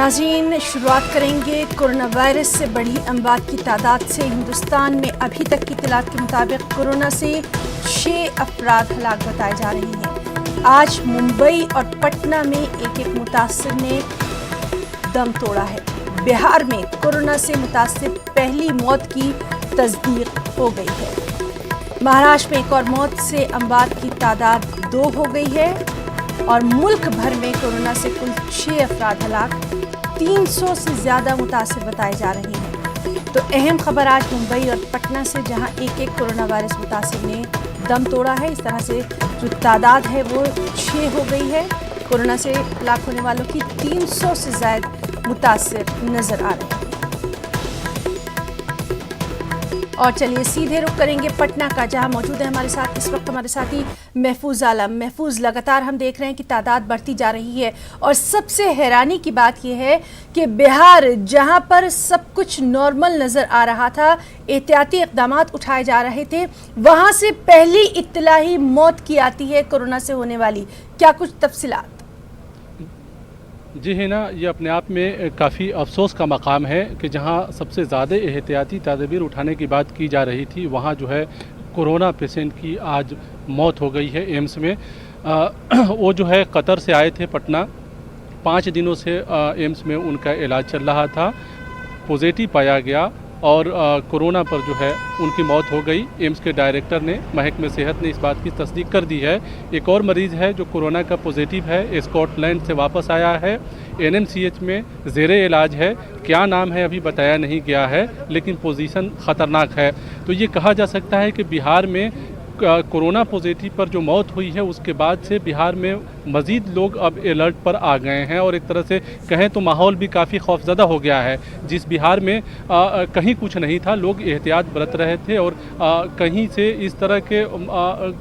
नाज़रीन, शुरुआत करेंगे कोरोना वायरस से बढ़ी अमवात की तादाद से। हिंदुस्तान में अभी तक की इत्तलात के मुताबिक कोरोना से 6 अफराद हलाक बताए जा रहे हैं। आज मुंबई और पटना में एक मुतासिर ने दम तोड़ा है। बिहार में कोरोना से मुतासिर पहली मौत की तस्दीक हो गई है। महाराष्ट्र में एक और मौत से अमवात की तादाद 2 हो गई है और मुल्क भर में कोरोना से कुल 6 अफराद हलाक, 300 से ज़्यादा मुतासिर बताए जा रहे हैं। तो अहम खबर आज मुंबई और पटना से, जहां एक कोरोना वायरस मुतासिर ने दम तोड़ा है। इस तरह से जो तादाद है वो 6 हो गई है। कोरोना से हलाक होने वालों की 300 से ज़्यादा मुतासिर नज़र आ रहे हैं। और चलिए सीधे रुख करेंगे पटना का, जहां मौजूद है हमारे साथ इस वक्त हमारे साथी महफूज आलम। महफूज, लगातार हम देख रहे हैं कि तादाद बढ़ती जा रही है और सबसे हैरानी की बात यह है कि बिहार, जहां पर सब कुछ नॉर्मल नज़र आ रहा था, एहतियाती इक़दामात उठाए जा रहे थे, वहां से पहली इत्तला ही मौत की आती है कोरोना से होने वाली। क्या कुछ तफसीलात? जी है ना, ये अपने आप में काफ़ी अफसोस का मकाम है कि जहाँ सबसे ज़्यादा एहतियाती तदबीर उठाने की बात की जा रही थी, वहाँ जो है कोरोना पेशेंट की आज मौत हो गई है एम्स में। वो जो है कतर से आए थे पटना, 5 दिनों से एम्स में उनका इलाज चल रहा था। पॉजिटिव पाया गया और कोरोना पर जो है उनकी मौत हो गई। एम्स के डायरेक्टर ने, महकमे सेहत ने इस बात की तस्दीक कर दी है। एक और मरीज़ है जो कोरोना का पॉजिटिव है, स्कॉटलैंड से वापस आया है, एनएमसीएच में ज़ेरे इलाज है। क्या नाम है अभी बताया नहीं गया है, लेकिन पोजीशन ख़तरनाक है। तो ये कहा जा सकता है कि बिहार में कोरोना पॉजिटिव पर जो मौत हुई है उसके बाद से बिहार में मज़ीद लोग अब अलर्ट पर आ गए हैं और एक तरह से कहें तो माहौल भी काफ़ी खौफज़दा हो गया है। जिस बिहार में कहीं कुछ नहीं था, लोग एहतियात बरत रहे थे और कहीं से इस तरह के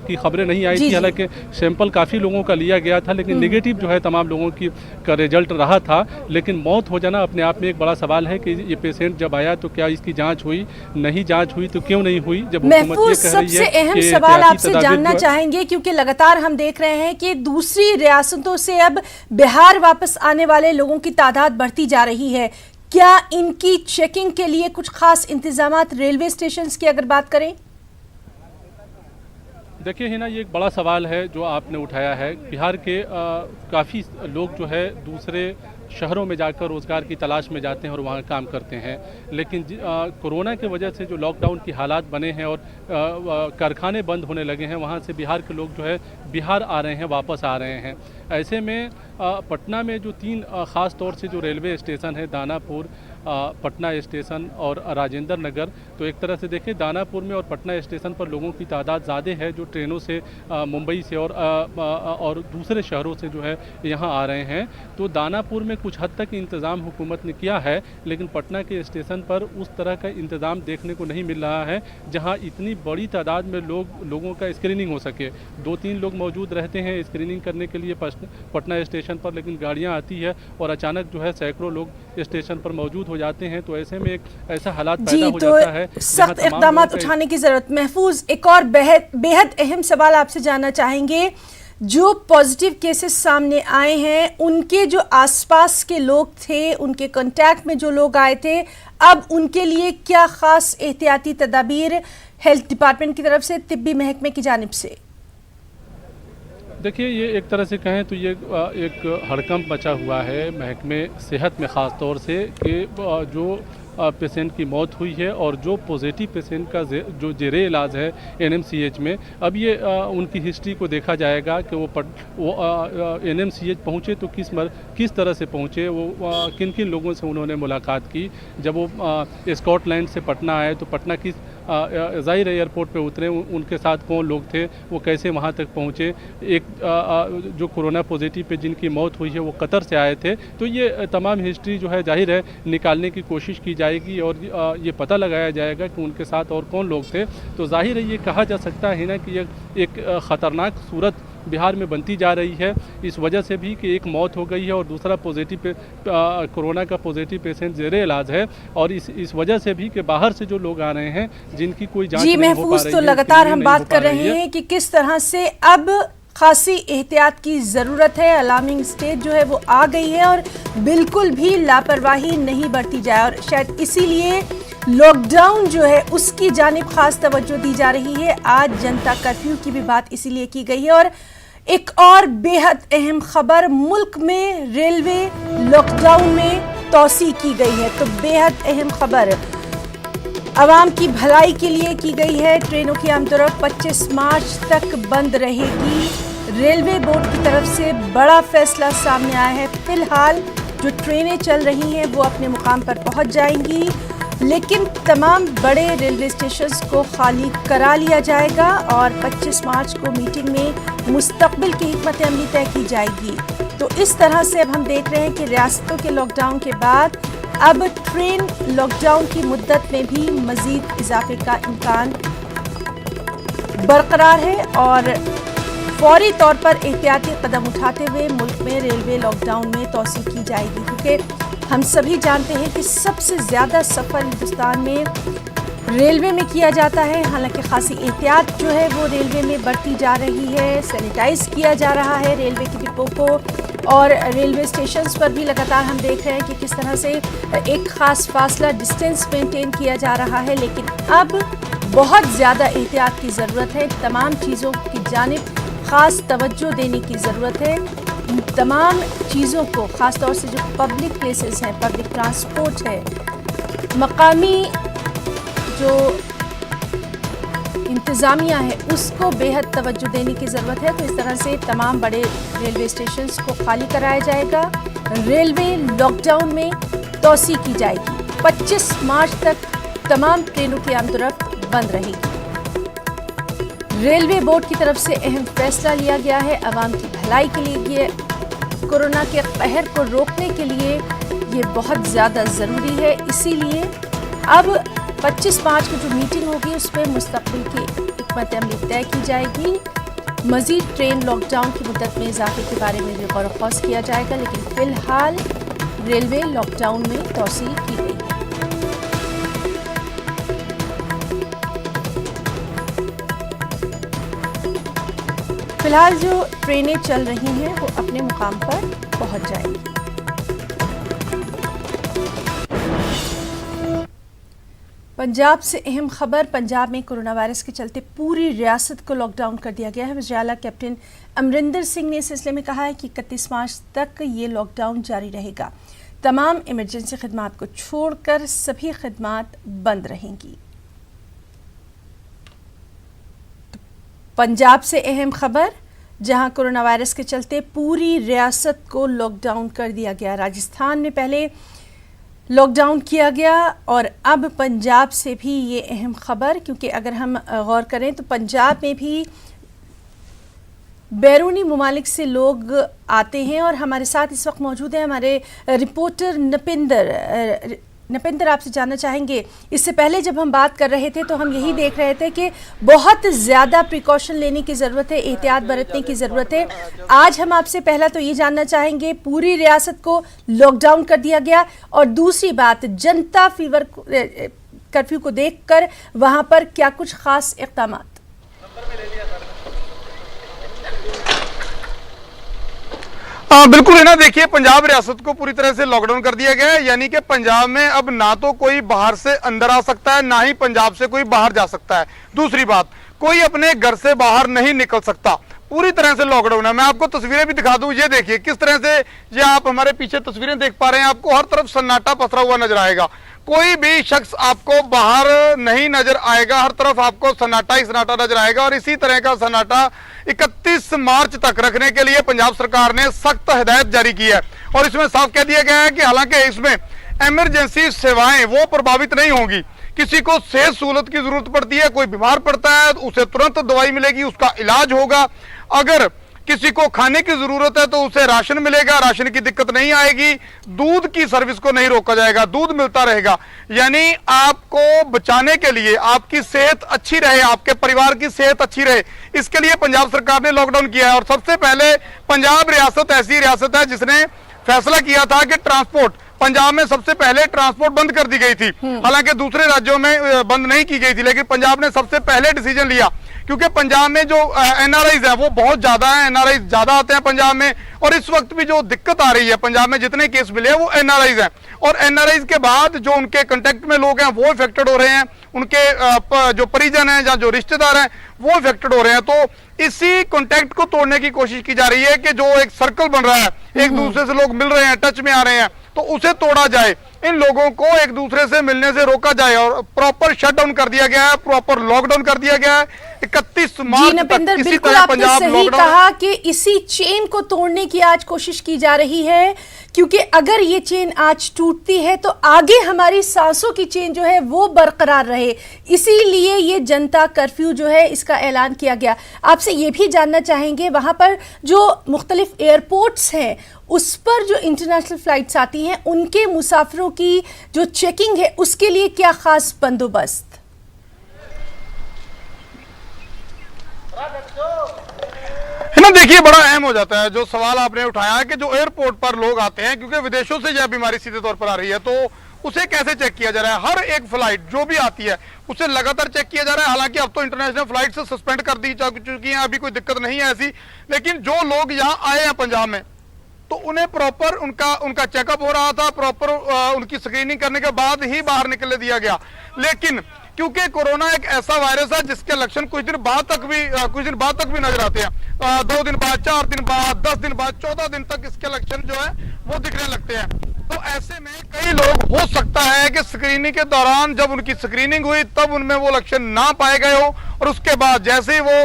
की खबरें नहीं आई थी। हालांकि सैंपल काफ़ी लोगों का लिया गया था, लेकिन नेगेटिव जो है तमाम लोगों की का रिजल्ट रहा था। लेकिन मौत हो जाना अपने आप में एक बड़ा सवाल है कि ये पेशेंट जब आया तो क्या इसकी जाँच हुई, नहीं जाँच हुई तो क्यों नहीं हुई? जब हुकूमत ये कह रही है कि सवाल आपसे जानना चाहेंगे, क्योंकि लगातार हम देख रहे हैं कि दूसरी रियासतों से अब बिहार वापस आने वाले लोगों की तादाद बढ़ती जा रही है। क्या इनकी चेकिंग के लिए कुछ खास इंतजामात रेलवे स्टेशन की अगर बात करें? देखिए है ना, ये एक बड़ा सवाल है जो आपने उठाया है। बिहार के काफ़ी लोग जो है दूसरे शहरों में जाकर रोज़गार की तलाश में जाते हैं और वहाँ काम करते हैं, लेकिन कोरोना की वजह से जो लॉकडाउन की हालात बने हैं और कारखाने बंद होने लगे हैं, वहाँ से बिहार के लोग जो है बिहार आ रहे हैं, वापस आ रहे हैं। ऐसे में पटना में जो 3 ख़ास तौर से जो रेलवे स्टेशन है, दानापुर, पटना स्टेशन और राजेंद्र नगर, तो एक तरह से देखिए दानापुर में और पटना स्टेशन पर लोगों की तादाद ज़्यादा है जो ट्रेनों से मुंबई से और दूसरे शहरों से जो है यहाँ आ रहे हैं। तो दानापुर में कुछ हद तक इंतज़ाम हुकूमत ने किया है, लेकिन पटना के स्टेशन पर उस तरह का इंतज़ाम देखने को नहीं मिल रहा है जहाँ इतनी बड़ी तादाद में लोगों का स्क्रीनिंग हो सके। 2-3 लोग मौजूद रहते हैं स्क्रीनिंग करने के लिए पटना स्टेशन पर, लेकिन गाड़ियाँ आती है और अचानक जो है सैकड़ों लोग स्टेशन पर मौजूद हो जाते हैं। तो ऐसे में एक ऐसा हालात पैदा हो जाता है, सख्त इक़दाम उठाने की जरूरत। महफूज, एक और बेहद अहम सवाल आपसे जानना चाहेंगे। जो पॉजिटिव केसेस सामने आए हैं, उनके जो आसपास के लोग थे, उनके कांटेक्ट में जो लोग आए थे, अब उनके लिए क्या खास एहतियाती तदाबीर हेल्थ डिपार्टमेंट की तरफ से, तिब्बी महकमे की जानिब से? देखिए, ये एक तरह से कहें तो ये एक हड़कंप मचा हुआ है महकमे सेहत में, ख़ास तौर से कि जो पेशेंट की मौत हुई है और जो पॉजिटिव पेशेंट का जो ज़ेरे इलाज है एनएमसीएच में, अब ये उनकी हिस्ट्री को देखा जाएगा कि वो एनएमसीएच पहुँचे तो किस तरह से पहुँचे, वो किन किन लोगों से उन्होंने मुलाकात की। जब वो स्कॉटलैंड से पटना आए तो पटना किस ज़ाहिर एयरपोर्ट पे उतरे, उनके साथ कौन लोग थे, वो कैसे वहाँ तक पहुँचे। एक जो कोरोना पॉजिटिव पे जिनकी मौत हुई है वो कतर से आए थे। तो ये तमाम हिस्ट्री जो है जाहिर है निकालने की कोशिश की जाएगी और ये पता लगाया जाएगा कि उनके साथ और कौन लोग थे। तो जाहिर है ये कहा जा सकता है ना कि एक ख़तरनाक सूरत बिहार में बनती जा रही है, इस वजह से भी कि एक मौत हो गई है और दूसरा पॉजिटिव कोरोना का पॉजिटिव पेशेंट ज़ेरे इलाज है, और इस वजह से भी कि बाहर से जो लोग आ रहे हैं जिनकी कोई जांच नहीं हो पा रही है। तो लगातार हम बात कर रहे हैं कि किस तरह से अब खासी एहतियात की ज़रूरत है। अलार्मिंग स्टेज जो है वो आ गई है और बिल्कुल भी लापरवाही नहीं बरती जाए और शायद इसीलिए लॉकडाउन जो है उसकी जानिब खास तवज्जो दी जा रही है। आज जनता कर्फ्यू की भी बात इसीलिए की गई है। और एक और बेहद अहम खबर, मुल्क में रेलवे लॉकडाउन में तोसी की गई है। तो बेहद अहम खबर आवाम की भलाई के लिए की गई है। ट्रेनों की आमदोरफ्त 25 मार्च तक बंद रहेगी। रेलवे बोर्ड की तरफ से बड़ा फैसला सामने आया है। फिलहाल जो ट्रेनें चल रही हैं वो अपने मुकाम पर पहुंच जाएंगी, लेकिन तमाम बड़े रेलवे स्टेशंस को खाली करा लिया जाएगा और 25 मार्च को मीटिंग में मुस्तकबिल की हिकमत अमली तय की जाएगी। तो इस तरह से अब हम देख रहे हैं कि रियासतों के लॉकडाउन के बाद अब ट्रेन लॉकडाउन की मुद्दत में भी मजीद इजाफे का इम्कान बरकरार है और फौरी तौर पर एहतियाती कदम उठाते हुए मुल्क में रेलवे लॉकडाउन में तोसी की जाएगी, क्योंकि हम सभी जानते हैं कि सबसे ज़्यादा सफ़र हिंदुस्तान में रेलवे में किया जाता है। हालांकि खासी एहतियात जो है वो रेलवे में बरती जा रही है, सैनिटाइज किया जा रहा है रेलवे की डिपो को और रेलवे स्टेशंस पर भी लगातार हम देख रहे हैं कि किस तरह से एक ख़ास फासला डिस्टेंस मेंटेन किया जा रहा है। लेकिन अब बहुत ज़्यादा एहतियात की ज़रूरत है। तमाम चीज़ों की जानिब ख़ास तवज्जो देने की ज़रूरत है। तमाम चीज़ों को, ख़ास तौर से जो पब्लिक प्लेसेस हैं, पब्लिक ट्रांसपोर्ट है, मकामी जो इंतज़ामिया है उसको बेहद तवज्जो देने की ज़रूरत है। तो इस तरह से तमाम बड़े रेलवे स्टेशंस को खाली कराया जाएगा। रेलवे लॉकडाउन में तोसी की जाएगी। 25 मार्च तक तमाम ट्रेनों की आमदोरफ्त बंद रहेगी। रेलवे बोर्ड की तरफ से अहम फैसला लिया गया है आवाम की भलाई के लिए। ये कोरोना के कहर को रोकने के लिए ये बहुत ज़्यादा ज़रूरी है। इसीलिए अब 25 मार्च की जो मीटिंग होगी उसमें मुस्तकबिल की हिकमत अमली तय की जाएगी। मज़ीद ट्रेन लॉकडाउन की मुद्दत में इजाफे के बारे में भी गौर व खौज किया जाएगा, लेकिन फ़िलहाल रेलवे लॉकडाउन में तोसी की गई है। फिलहाल जो ट्रेनें चल रही हैं वो अपने मुकाम पर पहुंच जाएंगी। पंजाब से अहम खबर, पंजाब में कोरोना वायरस के चलते पूरी रियासत को लॉकडाउन कर दिया गया है। वज़ीर आला कैप्टन अमरिंदर सिंह ने इस सिलसिले में कहा है कि 31 मार्च तक ये लॉकडाउन जारी रहेगा। तमाम इमरजेंसी खिदमात को छोड़कर सभी खिदमात बंद रहेंगी। पंजाब से अहम खबर, जहां कोरोना वायरस के चलते पूरी रियासत को लॉकडाउन कर दिया गया। राजस्थान में पहले लॉकडाउन किया गया और अब पंजाब से भी ये अहम खबर, क्योंकि अगर हम गौर करें तो पंजाब में भी बैरूनी ममालिक से लोग आते हैं और हमारे साथ इस वक्त मौजूद है हमारे रिपोर्टर नपिंदर, आपसे जानना चाहेंगे, इससे पहले जब हम बात कर रहे थे तो हम यही देख रहे थे कि बहुत ज़्यादा प्रिकॉशन लेने की ज़रूरत है, एहतियात बरतने की ज़रूरत है। आज हम आपसे पहला तो ये जानना चाहेंगे, पूरी रियासत को लॉकडाउन कर दिया गया और दूसरी बात, जनता फीवर कर्फ्यू को देखकर वहाँ पर क्या कुछ ख़ास इक़दामात? बिल्कुल है ना, देखिए पंजाब रियासत को पूरी तरह से लॉकडाउन कर दिया गया है। यानी कि पंजाब में अब ना तो कोई बाहर से अंदर आ सकता है, ना ही पंजाब से कोई बाहर जा सकता है। दूसरी बात, कोई अपने घर से बाहर नहीं निकल सकता। पूरी तरह से लॉकडाउन है। मैं आपको तस्वीरें भी दिखा दूं, ये देखिए किस तरह से, ये आप हमारे पीछे तस्वीरें देख पा रहे हैं, आपको हर तरफ सन्नाटा पसरा हुआ नजर आएगा। कोई भी शख्स आपको बाहर नहीं नजर आएगा, हर तरफ आपको सन्नाटा ही सन्नाटा नजर आएगा। और इसी तरह का सन्नाटा 31 मार्च तक रखने के लिए पंजाब सरकार ने सख्त हिदायत जारी की है और इसमें साफ कह दिया गया है कि हालांकि इसमें इमरजेंसी सेवाएं वो प्रभावित नहीं होंगी। किसी को सेहत सहूलत की जरूरत पड़ती है, कोई बीमार पड़ता है, उसे तुरंत दवाई मिलेगी, उसका इलाज होगा। अगर किसी को खाने की जरूरत है तो उसे राशन मिलेगा, राशन की दिक्कत नहीं आएगी। दूध की सर्विस को नहीं रोका जाएगा, दूध मिलता रहेगा। यानी आपको बचाने के लिए, आपकी सेहत अच्छी रहे, आपके परिवार की सेहत अच्छी रहे, इसके लिए पंजाब सरकार ने लॉकडाउन किया है। और सबसे पहले पंजाब रियासत ऐसी रियासत है जिसने फैसला किया था कि ट्रांसपोर्ट, पंजाब में सबसे पहले ट्रांसपोर्ट बंद कर दी गई थी। हालांकि दूसरे राज्यों में बंद नहीं की गई थी, लेकिन पंजाब ने सबसे पहले डिसीजन लिया क्योंकि पंजाब में जो एनआरआईज है वो बहुत ज्यादा है, एनआरआईज ज्यादा आते हैं पंजाब में, और इस वक्त भी जो दिक्कत आ रही है पंजाब में जितने केस मिले हैं वो एनआरआईज हैं, और एनआरआईज के बाद जो उनके कांटेक्ट में लोग हैं वो इफेक्टेड हो रहे हैं, उनके जो परिजन हैं या जो रिश्तेदार हैं वो इफेक्टेड हो रहे हैं। तो इसी कांटेक्ट को तोड़ने की कोशिश की जा रही है कि जो एक सर्कल बन रहा है, एक दूसरे से लोग मिल रहे हैं, टच में आ रहे हैं, तो उसे तोड़ा जाए, इन लोगों को एक दूसरे से मिलने से रोका जाए, और प्रॉपर शटडाउन कर दिया गया है, प्रॉपर लॉकडाउन कर दिया गया है 31 मार्च तक। किसी बिल्कुल तरह आपने पंजाब सही लॉकडाउन कहा कि इसी चेन को तोड़ने की आज कोशिश की जा रही है, क्योंकि अगर ये चेन आज टूटती है तो आगे हमारी सांसों की चेन जो है वो बरकरार रहे, इसीलिए ये जनता कर्फ्यू जो है इसका ऐलान किया गया। आपसे ये भी जानना चाहेंगे वहां पर जो मुख्तलिफ एयरपोर्ट्स हैं उस पर जो इंटरनेशनल फ्लाइट्स आती हैं उनके मुसाफिरों की जो चेकिंग है उसके लिए क्या खास बंदोबस्त? है ना, देखिए बड़ा अहम हो जाता है जो सवाल आपने उठाया है कि जो एयरपोर्ट पर लोग आते हैं, क्योंकि विदेशों से यह बीमारी सीधे तौर पर आ रही है, तो उसे कैसे चेक किया जा रहा है? हर एक फ्लाइट जो भी आती है उसे लगातार चेक किया जा रहा है। हालांकि अब तो इंटरनेशनल फ्लाइट से सस्पेंड कर दी जा चुकी हैं, अभी कोई दिक्कत नहीं है ऐसी, लेकिन जो लोग यहाँ आए हैं पंजाब में तो उन्हें प्रॉपर उनका चेकअप हो रहा था, प्रॉपर उनकी स्क्रीनिंग करने के बाद ही बाहर निकलने दिया गया। लेकिन क्योंकि कोरोना एक ऐसा वायरस है जिसके लक्षण कुछ दिन बाद तक भी नजर आते हैं, 2 दिन बाद, 4 दिन बाद, 10 दिन बाद, 14 दिन तक इसके लक्षण जो है वो दिखने लगते हैं। तो ऐसे में कई लोग हो सकता है कि स्क्रीनिंग के दौरान जब उनकी स्क्रीनिंग हुई तब उनमें वो लक्षण ना पाए गए हो, और उसके बाद जैसे ही वो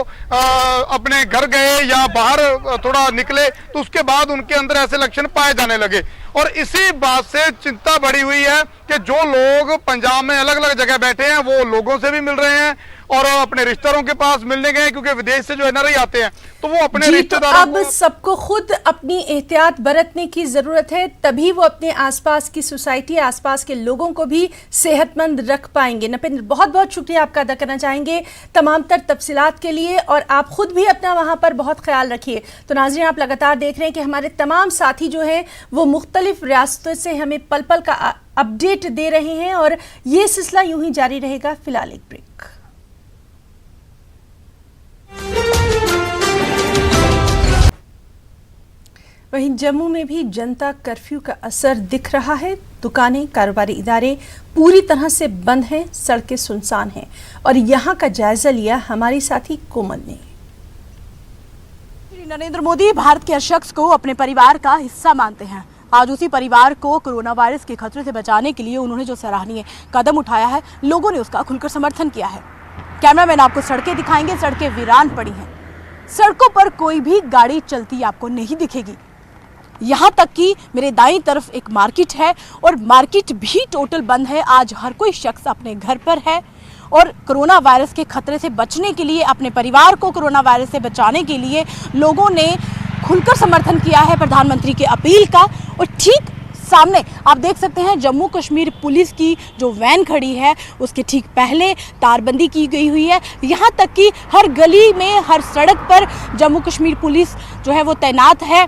अपने घर गए या बाहर थोड़ा निकले तो उसके बाद उनके अंदर ऐसे लक्षण पाए जाने लगे। और इसी बात से चिंता बढ़ी हुई है कि जो लोग पंजाब में अलग अलग जगह बैठे हैं वो लोगों से भी मिल रहे हैं और अपने रिश्तेदारों के पास मिलने गए, क्योंकि विदेश से जो एनआरआई आते हैं तो वो अपने रिश्तेदारों अब सबको खुद अपनी एहतियात बरतने की जरूरत है, तभी वो अपने आसपास की सोसाइटी, आसपास के लोगों को भी सेहतमंद रख पाएंगे। नपेंद्र, बहुत बहुत शुक्रिया आपका अदा करना चाहेंगे तमाम तर तफसीलात के लिए, और आप खुद भी अपना वहां पर बहुत ख्याल रखिए। तो नाज़रीन, आप लगातार देख रहे हैं कि हमारे तमाम साथी जो हैं वो मुख्तलिफ रियासतों से हमें पल पल का अपडेट दे रहे हैं, और ये सिलसिला यूं ही जारी रहेगा। फिलहाल एक ब्रेक। वहीं जम्मू में भी जनता कर्फ्यू का असर दिख रहा है। दुकानें, कारोबारी इदारे पूरी तरह से बंद हैं, सड़कें सुनसान हैं, और यहां का जायजा लिया हमारी साथी कोमल ने। नरेंद्र मोदी भारत के हर शख्स को अपने परिवार का हिस्सा मानते हैं। आज उसी परिवार को कोरोना वायरस के खतरे से बचाने के लिए उन्होंने जो सराहनीय कदम उठाया है, लोगों ने उसका खुलकर समर्थन किया है। कैमरामैन आपको सड़कें दिखाएंगे। सड़कें वीरान पड़ी हैं, सड़कों पर कोई भी गाड़ी चलती आपको नहीं दिखेगी। यहाँ तक कि मेरे दाईं तरफ एक मार्केट है और मार्केट भी टोटल बंद है। आज हर कोई शख्स अपने घर पर है और कोरोना वायरस के खतरे से बचने के लिए, अपने परिवार को कोरोना वायरस से बचाने के लिए लोगों ने खुलकर समर्थन किया है प्रधानमंत्री की अपील का। और ठीक सामने आप देख सकते हैं जम्मू कश्मीर पुलिस की जो वैन खड़ी है, उसके ठीक पहले तारबंदी की गई हुई है। यहाँ तक कि हर गली में, हर सड़क पर जम्मू कश्मीर पुलिस जो है वो तैनात है।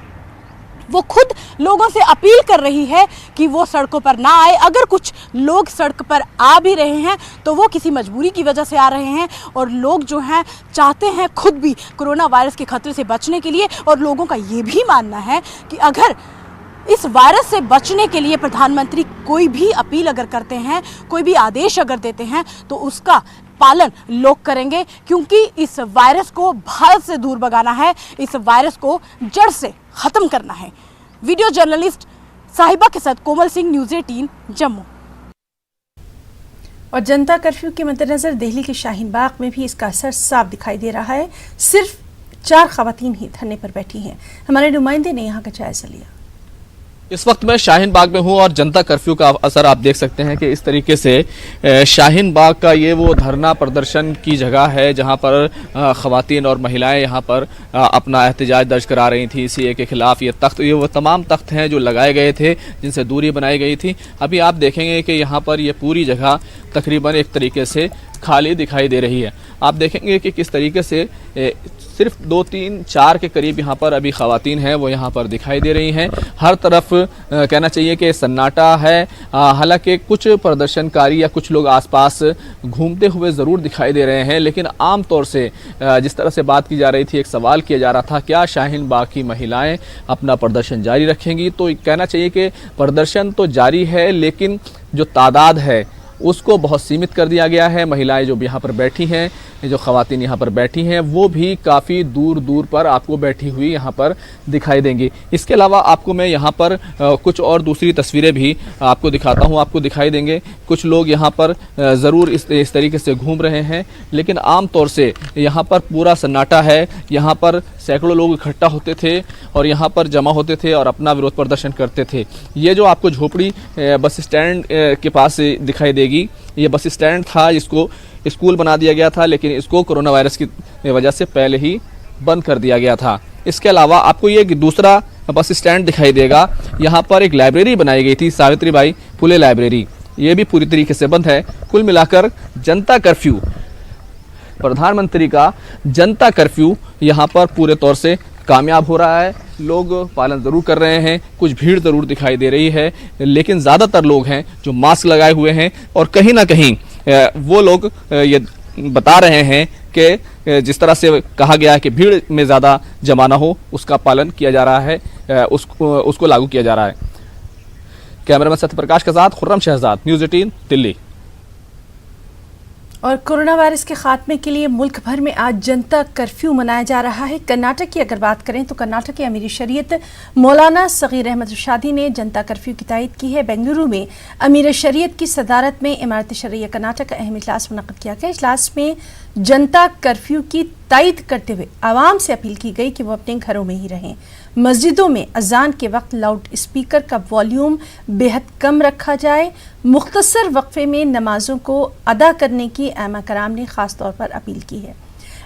वो खुद लोगों से अपील कर रही है कि वो सड़कों पर ना आए। अगर कुछ लोग सड़क पर आ भी रहे हैं तो वो किसी मजबूरी की वजह से आ रहे हैं, और लोग जो हैं चाहते हैं खुद भी कोरोना वायरस के खतरे से बचने के लिए। और लोगों का ये भी मानना है कि अगर इस वायरस से बचने के लिए प्रधानमंत्री कोई भी अपील अगर करते हैं, कोई भी आदेश अगर देते हैं, तो उसका पालन लोग करेंगे, क्योंकि इस वायरस को भारत से दूर भगाना है, इस वायरस को जड़ से खत्म करना है। वीडियो जर्नलिस्ट साहिबा के साथ कोमल सिंह, न्यूज़ 18 जम्मू। और जनता कर्फ्यू के मद्देनजर दिल्ली के शाहीन बाग में भी इसका असर साफ दिखाई दे रहा है। सिर्फ 4 खवातीन ही धरने पर बैठी हैं। हमारे नुमाइंदे ने यहाँ का जायजा लिया। इस वक्त मैं शाहीन बाग में हूं और जनता कर्फ्यू का असर आप देख सकते हैं कि इस तरीके से शाहीन बाग का ये वो धरना प्रदर्शन की जगह है जहां पर ख़वातीन और महिलाएं यहां पर अपना एहतजाज दर्ज करा रही थी सीए के खिलाफ। ये वो तमाम तख्त हैं जो लगाए गए थे, जिनसे दूरी बनाई गई थी। अभी आप देखेंगे कि यहाँ पर ये पूरी जगह तकरीबन एक तरीके से खाली दिखाई दे रही है। आप देखेंगे कि किस तरीके से सिर्फ 2, 3, 4 के करीब यहाँ पर अभी ख़वातीन हैं वो यहाँ पर दिखाई दे रही हैं। हर तरफ कहना चाहिए कि सन्नाटा है। हालांकि कुछ प्रदर्शनकारी या कुछ लोग आसपास घूमते हुए ज़रूर दिखाई दे रहे हैं, लेकिन आम तौर से जिस तरह से बात की जा रही थी, एक सवाल किया जा रहा था क्या शाहीन बाग की महिलाएं अपना प्रदर्शन जारी रखेंगी, तो कहना चाहिए कि प्रदर्शन तो जारी है, लेकिन जो तादाद है उसको बहुत सीमित कर दिया गया है। महिलाएं जो यहाँ पर बैठी हैं, जो ख़वातीन यहाँ पर बैठी हैं, वो भी काफ़ी दूर दूर पर आपको बैठी हुई यहाँ पर दिखाई देंगी। इसके अलावा आपको मैं यहाँ पर कुछ और दूसरी तस्वीरें भी आपको दिखाता हूँ, आपको दिखाई देंगे। कुछ लोग यहाँ पर ज़रूर इस तरीके से घूम रहे हैं, लेकिन आम तौर से यहाँ पर पूरा सन्नाटा है। यहाँ पर सैकड़ों लोग इकट्ठा होते थे और यहाँ पर जमा होते थे और अपना विरोध प्रदर्शन करते थे। ये जो आपको झोपड़ी बस स्टैंड के पास दिखाई देगी, ये बस स्टैंड था जिसको स्कूल बना दिया गया था, लेकिन इसको कोरोना वायरस की वजह से पहले ही बंद कर दिया गया था। इसके अलावा आपको ये दूसरा बस स्टैंड दिखाई देगा। यहाँ पर एक लाइब्रेरी बनाई गई थी, सावित्रीबाई फुले लाइब्रेरी, ये भी पूरी तरीके से बंद है। कुल मिलाकर जनता कर्फ्यू, प्रधानमंत्री का जनता कर्फ्यू यहाँ पर पूरे तौर से कामयाब हो रहा है। लोग पालन ज़रूर कर रहे हैं, कुछ भीड़ ज़रूर दिखाई दे रही है, लेकिन ज़्यादातर लोग हैं जो मास्क लगाए हुए हैं और कहीं ना कहीं वो लोग ये बता रहे हैं कि जिस तरह से कहा गया है कि भीड़ में ज़्यादा जमा ना हो, उसका पालन किया जा रहा है, उसको लागू किया जा रहा है। कैमरामैन सत्यप्रकाश के साथ खुर्रम शहजाद, न्यूज़ 18 दिल्ली। और कोरोना वायरस के खात्मे के लिए मुल्क भर में आज जनता कर्फ्यू मनाया जा रहा है। कर्नाटक की अगर बात करें तो कर्नाटक के अमीर शरीयत मौलाना सगीर अहमद रशादी ने जनता कर्फ्यू की तायद की है। बेंगलुरु में अमीर शरीयत की सदारत में इमारत शरिया कर्नाटक का अहम इजलास मुनक़्क़द किया गया। इजलास में जनता कर्फ्यू की तायद करते हुए आवाम से अपील की गई कि वो अपने घरों में ही रहें। मस्जिदों में अजान के वक्त लाउड स्पीकर का वॉल्यूम बेहद कम रखा जाए। मुख्तसर वक्फे में नमाजों को अदा करने की आइमा कराम ने ख़ास तौर पर अपील की है।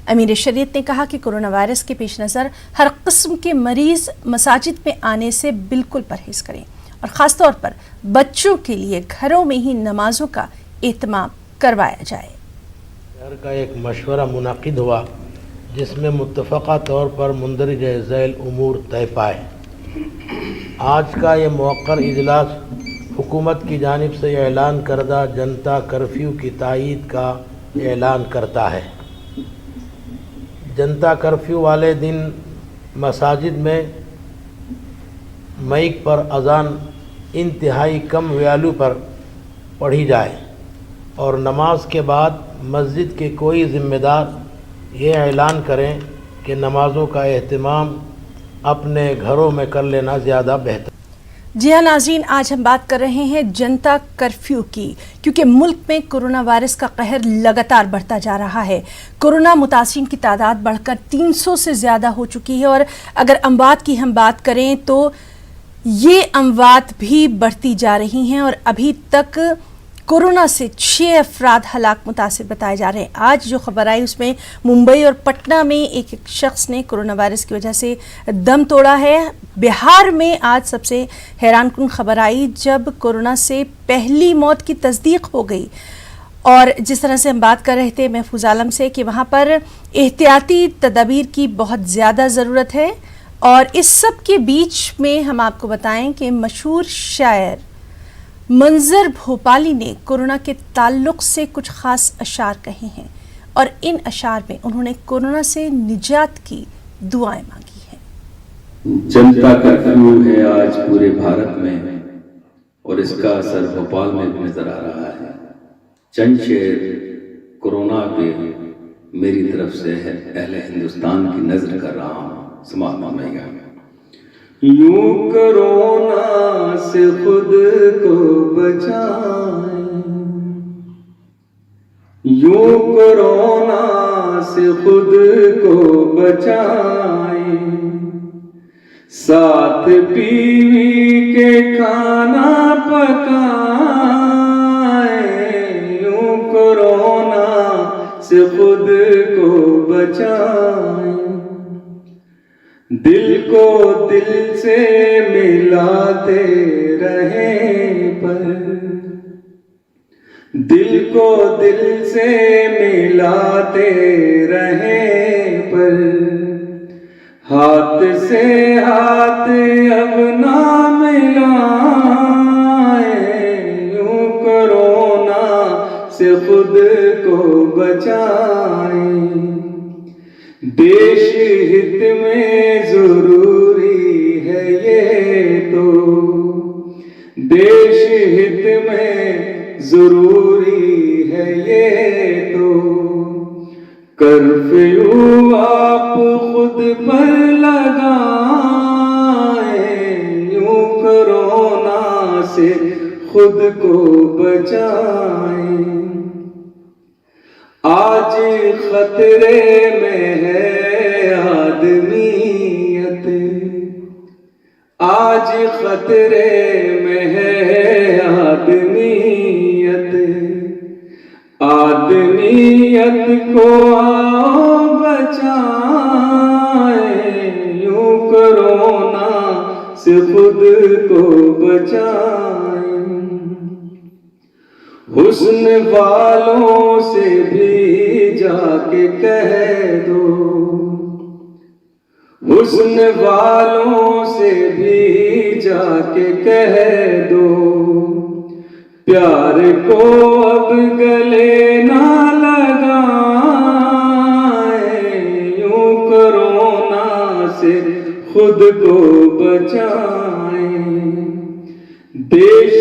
अमीर शरीयत ने कहा कि कोरोना वायरस के पेश नज़र हर किस्म के मरीज़ मसाजिद में आने से बिल्कुल परहेज करें और ख़ास तौर पर बच्चों के लिए घरों में ही नमाजों का एहतमाम करवाया जाए। शहर का एक मशवरा मुनाकिद हुआ जिसमें मुत्तफ़क़ा तौर पर मुंदरज ज़ैल उमूर तय पाए। आज का ये मौक़र इजलास हुकूमत की जानिब से ऐलान करदा जनता कर्फ्यू की तायीद का ऐलान करता है। जनता कर्फ्यू वाले दिन मसाजिद में माइक पर अज़ान इंतहाई कम वैल्यू पर पढ़ी जाए और नमाज के बाद मस्जिद के कोई ज़िम्मेदार ये ऐलान करें कि नमाज़ों का एहतमाम अपने घरों में कर लेना ज़्यादा बेहतर। जी हाँ नाज़रीन, आज हम बात कर रहे हैं जनता कर्फ्यू की, क्योंकि मुल्क में कोरोना वायरस का कहर लगातार बढ़ता जा रहा है। कोरोना मुतासिरीन की तादाद बढ़कर 300 से ज़्यादा हो चुकी है और अगर अमवात की हम बात करें तो ये अमवात भी बढ़ती जा रही हैं और अभी तक कोरोना से 6 अफराद हलाक मुतासिर बताए जा रहे हैं। आज जो खबर आई उसमें मुंबई और पटना में एक शख्स ने कोरोना वायरस की वजह से दम तोड़ा है। बिहार में आज सबसे हैरानकुन खबर आई जब कोरोना से पहली मौत की तस्दीक हो गई। और जिस तरह से हम बात कर रहे थे महफूज आलम से कि वहाँ पर एहतियाती तदाबीर की बहुत ज़्यादा ज़रूरत है। और इस सब के बीच में हम आपको बताएं कि मशहूर शायर मंजर भोपाली ने कोरोना के ताल्लुक से कुछ ख़ास अशार कहे हैं और इन अशार में उन्होंने कोरोना से निजात की दुआएं मांगी हैं। जनता कर्फ्यू है आज पूरे भारत में और इसका असर भोपाल में भी नजर आ रहा है। चंद शेर कोरोना पे मेरी तरफ से है अहले हिंदुस्तान की नजर कर रहा हूँ, समाप्त होगा। यूं कोरोना से खुद को बचाएं, यूं कोरोना से खुद को बचाएं, साथ बीवी के खाना पकाएं, यूं कोरोना से खुद को बचाएं, दिल को दिल से मिलाते रहें पर, दिल को दिल से मिलाते रहें पर हाथ से हाथ अब ना मिलाएं, यूं कोरोना से खुद को बचाएं। देश हित में जरूरी है ये तो, देश हित में जरूरी है ये तो। कर्फ्यू आप खुद पर लगाएं, यूं कोरोना से खुद को बचाएं। आज खतरे में है आदमियत, आज खतरे में है आदमियत। आदमियत को आओ बचाएं, यूं कोरोना से खुद को बचाएं। हुस्न वालों से भी जाके कह दो, हुस्न वालों से भी जाके कह दो। प्यार को अब गले ना लगाएं, यूं कोरोना से खुद को बचाएं। देश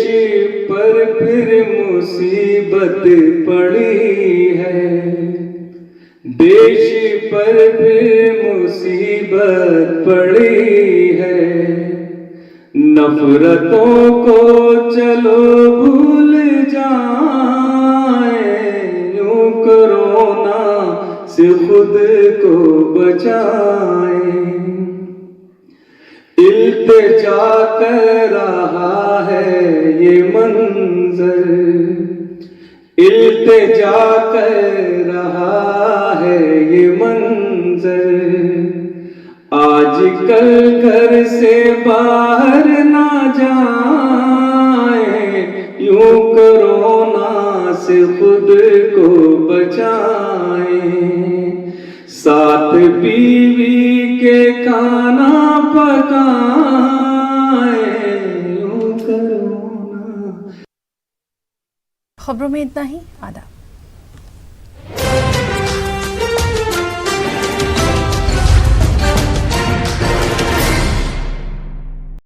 पर फिर मुसीबत पड़ी है, देश पर फिर मुसीबत पड़ी है। नफरतों को चलो भूल जाएं, यूं कोरोना से खुद को बचाएं। इल्तिजा कर रहा है ये मंजर, इल्तिजा कर रहा है ये मंजर। आजकल घर से बाहर ना जाएं, यूं कोरोना से खुद को बचाएं। साथ बीवी के खाना पकाएं, यूं कोरोना। खबरों में इतना ही। आदाब।